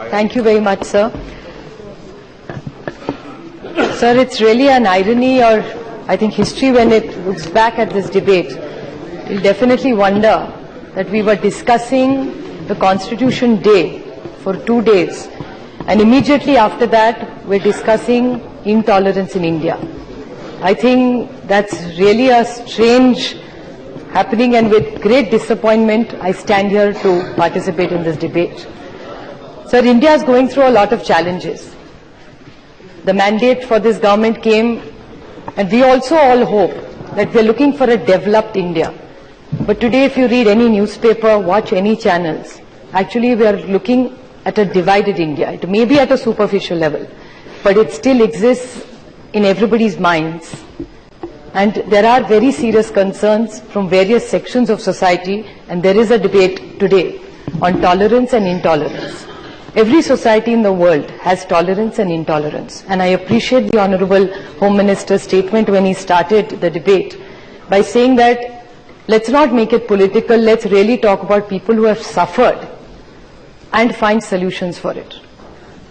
Thank you very much, sir. Sir, it's really an irony, or I think history, when it looks back at this debate, will definitely wonder that we were discussing the Constitution Day for 2 days, and immediately after that, we're discussing intolerance in India. I think that's really a strange happening, and with great disappointment, I stand here to participate in this debate. Sir, India is going through a lot of challenges. The mandate for this government came, and we also all hope that we're looking for a developed India. But today, if you read any newspaper, watch any channels, actually we are looking at a divided India. It may be at a superficial level, but it still exists in everybody's minds. And there are very serious concerns from various sections of society, and there is a debate today on tolerance and intolerance. Every society in the world has tolerance and intolerance, and I appreciate the Honorable Home Minister's statement when he started the debate by saying that let's not make it political, let's really talk about people who have suffered and find solutions for it.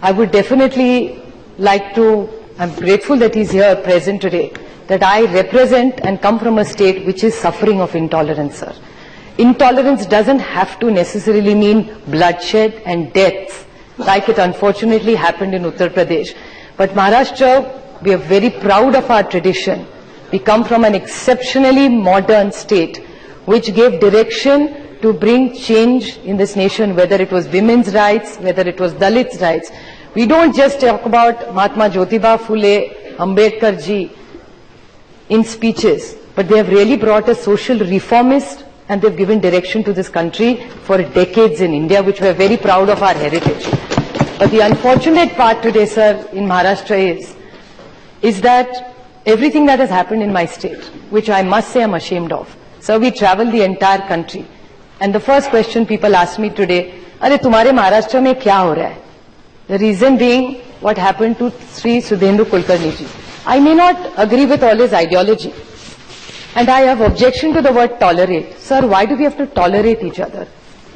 I would definitely like to, I'm grateful that he's here present today, that I represent and come from a state which is suffering of intolerance, sir. Intolerance doesn't have to necessarily mean bloodshed and deaths, like it unfortunately happened in Uttar Pradesh. But Maharashtra, we are very proud of our tradition. We come from an exceptionally modern state, which gave direction to bring change in this nation, whether it was women's rights, whether it was Dalits' rights. We don't just talk about Mahatma Jyotiba Phule, Ambedkar ji in speeches, but they have really brought a social reformist, and they've given direction to this country for decades in India, which we are very proud of our heritage. But the unfortunate part today, sir, in Maharashtra is that everything that has happened in my state, which I must say I'm ashamed of. Sir, we travel the entire country, and the first question people ask me today, "Arey, tumhare Maharashtra mein kya ho raha hai?" The reason being what happened to Sri Sudhendu Kulkarni ji. I may not agree with all his ideology, and I have objection to the word tolerate. Sir, why do we have to tolerate each other?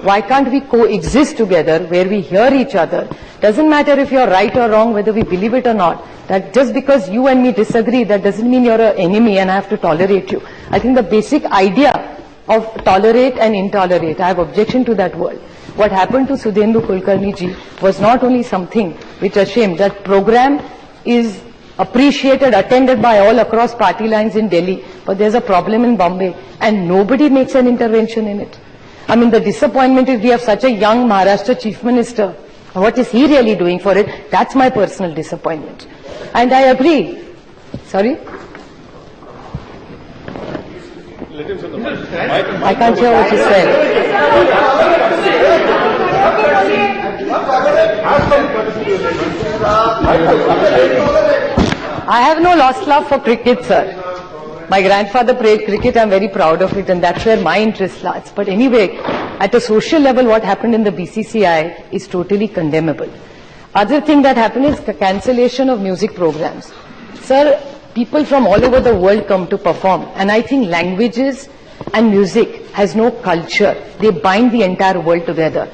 Why can't we coexist together where we hear each other? Doesn't matter if you're right or wrong, whether we believe it or not. That just because you and me disagree, that doesn't mean you're an enemy and I have to tolerate you. I think the basic idea of tolerate and intolerate, I have objection to that word. What happened to Sudhendu Kulkarni ji was not only something which ashamed. That program is appreciated, attended by all across party lines in Delhi, but there's a problem in Bombay and nobody makes an intervention in it. I mean, the disappointment is we have such a young Maharashtra Chief Minister. What is he really doing for it? That's my personal disappointment. And I agree. Sorry? I can't hear what you said. I have no lost love for cricket, sir. My grandfather played cricket, I'm very proud of it, and that's where my interest lies. But anyway, at a social level, what happened in the BCCI is totally condemnable. Other thing that happened is the cancellation of music programs. Sir, people from all over the world come to perform, and I think languages and music has no culture. They bind the entire world together.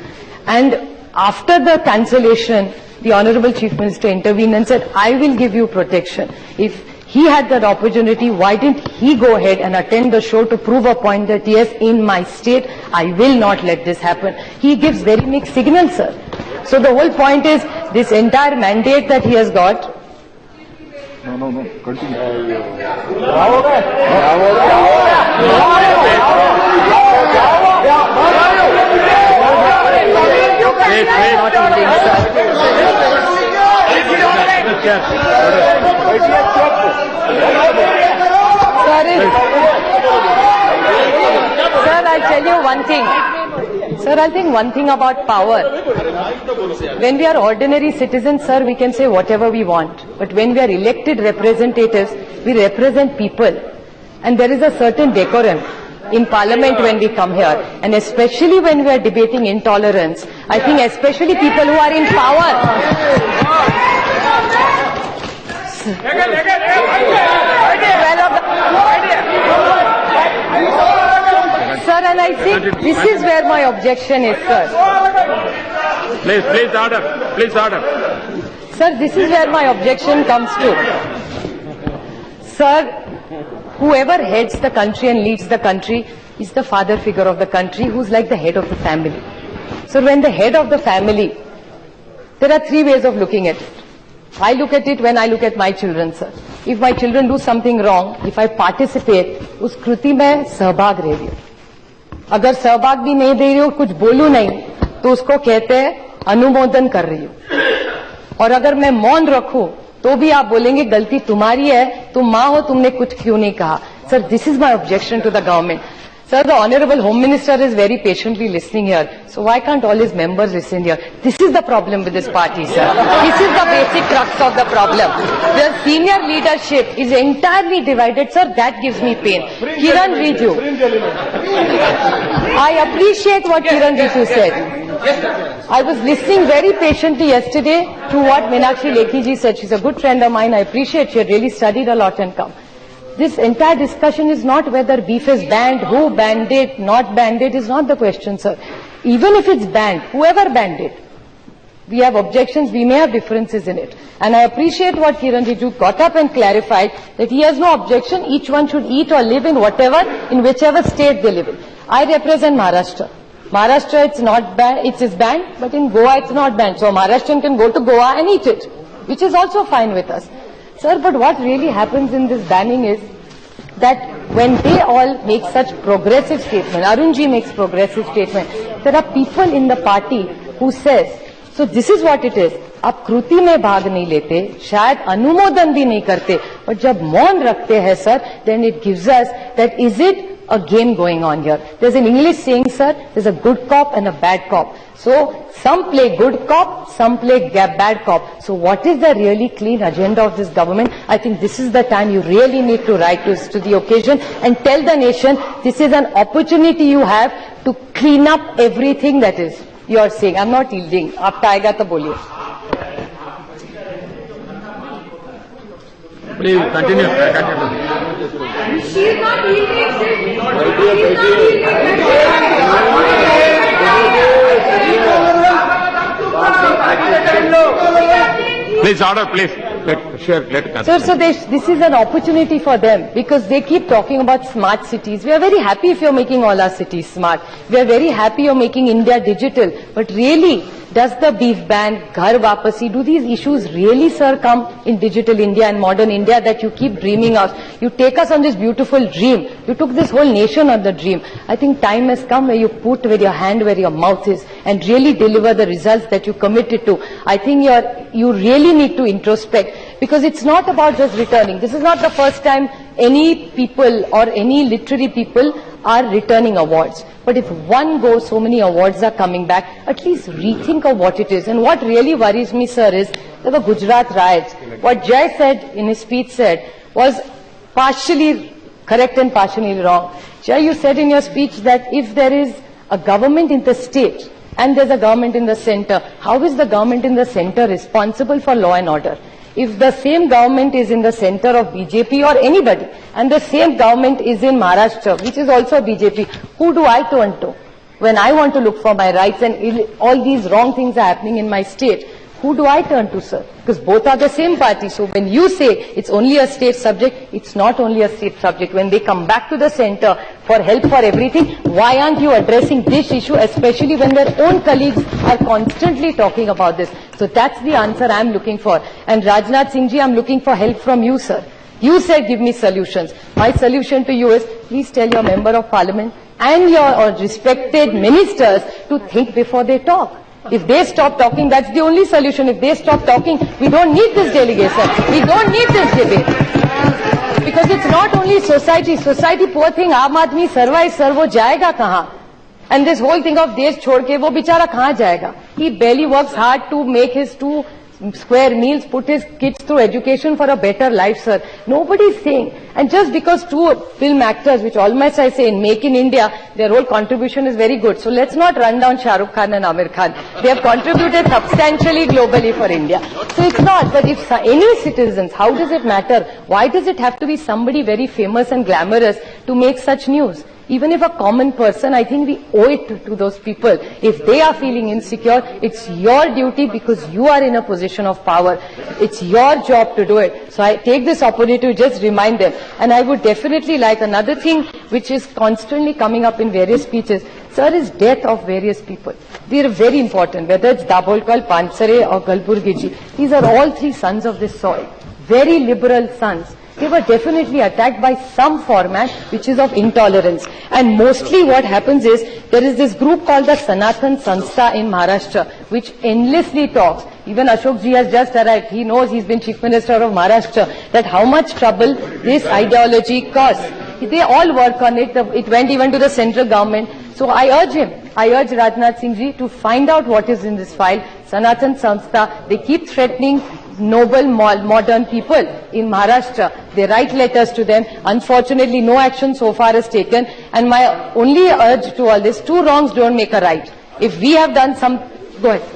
And after the cancellation, the Honorable Chief Minister intervened and said, I will give you protection. If he had that opportunity, why didn't he go ahead and attend the show to prove a point that yes, in my state, I will not let this happen. He gives very mixed signals, sir. So the whole point is, this entire mandate that he has got. No, continue. Sir, I'll tell you one thing. Sir, I'll think one thing about power. When we are ordinary citizens, sir, we can say whatever we want. But when we are elected representatives, we represent people. And there is a certain decorum in Parliament when we come here. And especially when we are debating intolerance, I think especially people who are in power. Sir, and I think this is where my objection is, sir. Please order. Please order. Sir, this is where my objection comes to. Sir, whoever heads the country and leads the country is the father figure of the country, who's like the head of the family. So when the head of the family, there are three ways of looking at it. I look at it when I look at my children, sir. If my children do something wrong, if I participate, उस कृति में सहभाग रह रही हूँ. अगर सहभाग भी नहीं दे रही हूँ, कुछ बोलूं नहीं, तो उसको कहते हैं अनुमोदन कर रही हूँ. और अगर मैं मौन रखूं, तो भी आप बोलेंगे गलती तुम्हारी है, तुम माँ हो, तुमने कुछ क्यों नहीं कहा. Sir, this is my objection to the government. Sir, the Honorable Home Minister is very patiently listening here. So why can't all his members listen here? This is the problem with this party, sir. This is the basic crux of the problem. The senior leadership is entirely divided, sir. That gives me pain. Kiran Rijiju. I appreciate what Kiran Rijiju said. I was listening very patiently yesterday to what Meenakshi Lekhi ji said. She's a good friend of mine. I appreciate she had really studied a lot and come. This entire discussion is not whether beef is banned, who banned it, not banned it, is not the question, sir. Even if it's banned, whoever banned it, we have objections, we may have differences in it. And I appreciate what Kiran Rijiju got up and clarified that he has no objection, each one should eat or live in whatever, in whichever state they live in. I represent Maharashtra. Maharashtra, it's not banned, it is banned, but in Goa it's not banned. So Maharashtrian can go to Goa and eat it, which is also fine with us. Sir, but what really happens in this banning is that when they all make such progressive statement, Arunji makes progressive statement, there are people in the party who says, so this is what it is, आप कृति में भाग नहीं लेते, शायद अनुमोदन भी नहीं करते, but जब मौन रखते हैं sir, then it gives us that is it a game going on here. There's an English saying, sir, there's a good cop and a bad cop. So some play good cop, some play bad cop. So what is the really clean agenda of this government? I think this is the time you really need to rise to the occasion and tell the nation this is an opportunity you have to clean up everything that is you're saying. I'm not yielding. Aapka aayega to boliye. Please continue. She is not yielding. She is not yielding. Please order, please. Let Sir, so this is an opportunity for them because they keep talking about smart cities. We are very happy if you're making all our cities smart. We are very happy you're making India digital. But really, does the beef ban, Ghar Wapasi, do these issues really, sir, come in digital India and modern India that you keep dreaming of? You take us on this beautiful dream. You took this whole nation on the dream. I think time has come where you put with your hand where your mouth is and really deliver the results that you committed to. I think you really need to introspect because it's not about just returning. This is not the first time any people or any literary people are returning awards. But if one goes, so many awards are coming back, at least rethink of what it is. And what really worries me, sir, is that the Gujarat riots, what Jai said in his speech said was partially correct and partially wrong. Jai, you said in your speech that if there is a government in the state and there's a government in the center, how is the government in the center responsible for law and order? If the same government is in the center of BJP or anybody, and the same government is in Maharashtra, which is also BJP, who do I turn to? When I want to look for my rights and all these wrong things are happening in my state, who do I turn to, sir? Because both are the same party. So when you say it's only a state subject, it's not only a state subject. When they come back to the center for help for everything, why aren't you addressing this issue, especially when their own colleagues are constantly talking about this? So that's the answer I'm looking for. And Rajnath Singh ji, I'm looking for help from you, sir. You said give me solutions. My solution to you is please tell your member of parliament and your respected ministers to think before they talk. If they stop talking, that's the only solution. If they stop talking, we don't need this delegation. We don't need this debate. Because it's not only society. Society, poor thing, aam aadmi survive, sir, wo jayega kahan? And this whole thing of desh chhod ke, wo bichara kahan jayega? He barely works hard to make his 2 square meals, put his kids through education for a better life, sir. Nobody is saying. And just because 2 film actors, which almost I say in Make in India, their whole contribution is very good. So let's not run down Shah Rukh Khan and Amir Khan. They have contributed substantially globally for India. So it's not. But if any citizens, how does it matter? Why does it have to be somebody very famous and glamorous to make such news? Even if a common person, I think we owe it to those people. If they are feeling insecure, it's your duty because you are in a position of power. It's your job to do it. So I take this opportunity to just remind them. And I would definitely like another thing which is constantly coming up in various speeches, sir, is death of various people. They are very important, whether it's Dabholkar, Pansare or Kalburgi. These are all three sons of this soil. Very liberal sons. They were definitely attacked by some format which is of intolerance. And mostly what happens is, there is this group called the Sanatan Sanstha in Maharashtra, which endlessly talks. Even Ashok ji has just arrived. He knows, he's been Chief Minister of Maharashtra, that how much trouble this ideology caused. They all work on it. It went even to the central government. So I urge him, I urge Rajnath Singh ji to find out what is in this file. Sanatan Sanstha, they keep threatening noble, modern people in Maharashtra. They write letters to them. Unfortunately, no action so far is taken. And my only urge to all this, two wrongs don't make a right. If we have done some... Go ahead.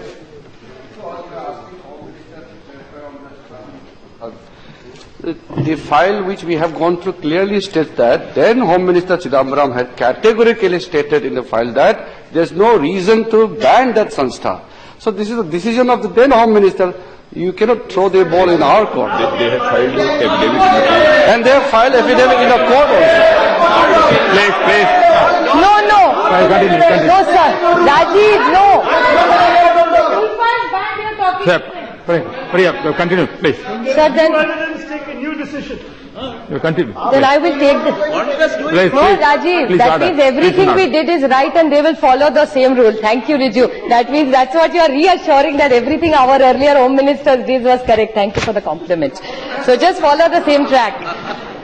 The file which we have gone through clearly states that then Home Minister Chidambaram had categorically stated in the file that there is no reason to ban that Sanstha. So this is a decision of the then Home Minister. You cannot throw the ball in our court. They have filed affidavit in the court. And they have filed affidavit in a court also. Please. No. No, sir. Rajiv, no. Sir, hurry up. Continue, please. Sir, then You continue. I will take this. Please, No, Rajiv, please that order. means everything Please we did is right and they will follow the same rule. Thank you, Riju. That means that's what you are reassuring, that everything our earlier Home Ministers did was correct. Thank you for the compliment. So just follow the same track.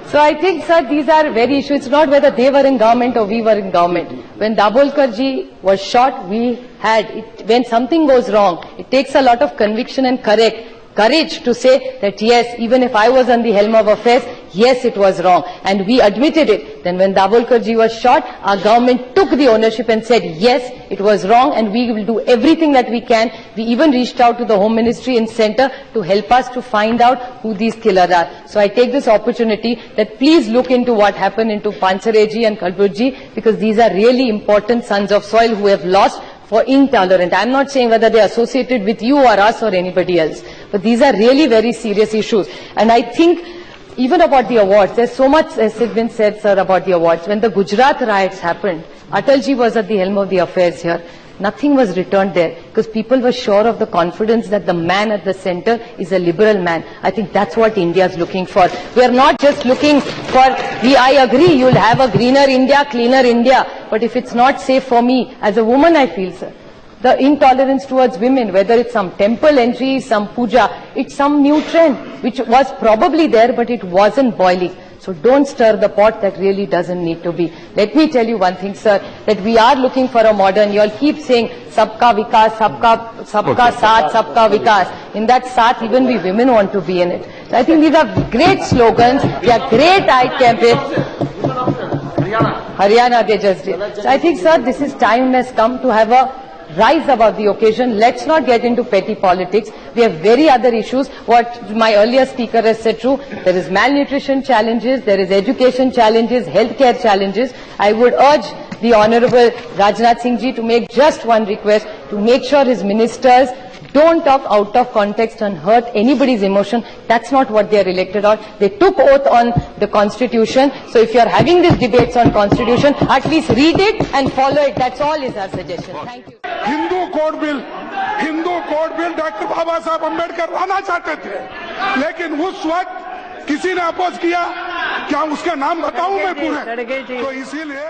So I think, sir, these are very issues. It's not whether they were in government or we were in government. When Dabholkar ji was shot, we had, when something goes wrong, it takes a lot of conviction and courage to say that yes, even if I was on the helm of affairs, yes, it was wrong. And we admitted it. Then when Dabholkar ji was shot, our government took the ownership and said, yes, it was wrong and we will do everything that we can. We even reached out to the Home Ministry and Centre to help us to find out who these killers are. So I take this opportunity that please look into what happened into Pansare ji and Kalburgi, because these are really important sons of soil who have lost for intolerant. I'm not saying whether they are associated with you or us or anybody else, but these are really very serious issues. And I think even about the awards, there's so much has been said, sir, about the awards. When the Gujarat riots happened, Atalji was at the helm of the affairs here. Nothing was returned there because people were sure of the confidence that the man at the center is a liberal man. I think that's what India is looking for. We are not just looking for, I agree, you'll have a greener India, cleaner India, but if it's not safe for me, as a woman I feel, sir, the intolerance towards women, whether it's some temple entry, some puja, it's some new trend which was probably there but it wasn't boiling. So don't stir the pot that really doesn't need to be. Let me tell you one thing, sir, that we are looking for a modern, you all keep saying, Sabka Vikas, Sabka Saath, Sabka Vikas. In that Saath, even we women want to be in it. So I think these are great slogans, they are great eye campaigns. Haryana, they just did. So I think, sir, this is time has come to have a rise above the occasion. Let's not get into petty politics. We have very other issues. What my earlier speaker has said true. There is malnutrition challenges, there is education challenges, healthcare challenges. I would urge the Honorable Rajnath Singh ji to make just one request, to make sure his ministers don't talk out of context and hurt anybody's emotion. That's not what they are elected on. They took oath on the Constitution. So if you are having these debates on Constitution, at least read it and follow it. That's all is our suggestion. Thank you. Hindu code bill doctor Baba Saheb Ambedkar लाना चाहते थे, लेकिन उस वक्त किसी ने oppose किया। क्या उसका नाम बताऊं मैं पूरे? तो इसीलिए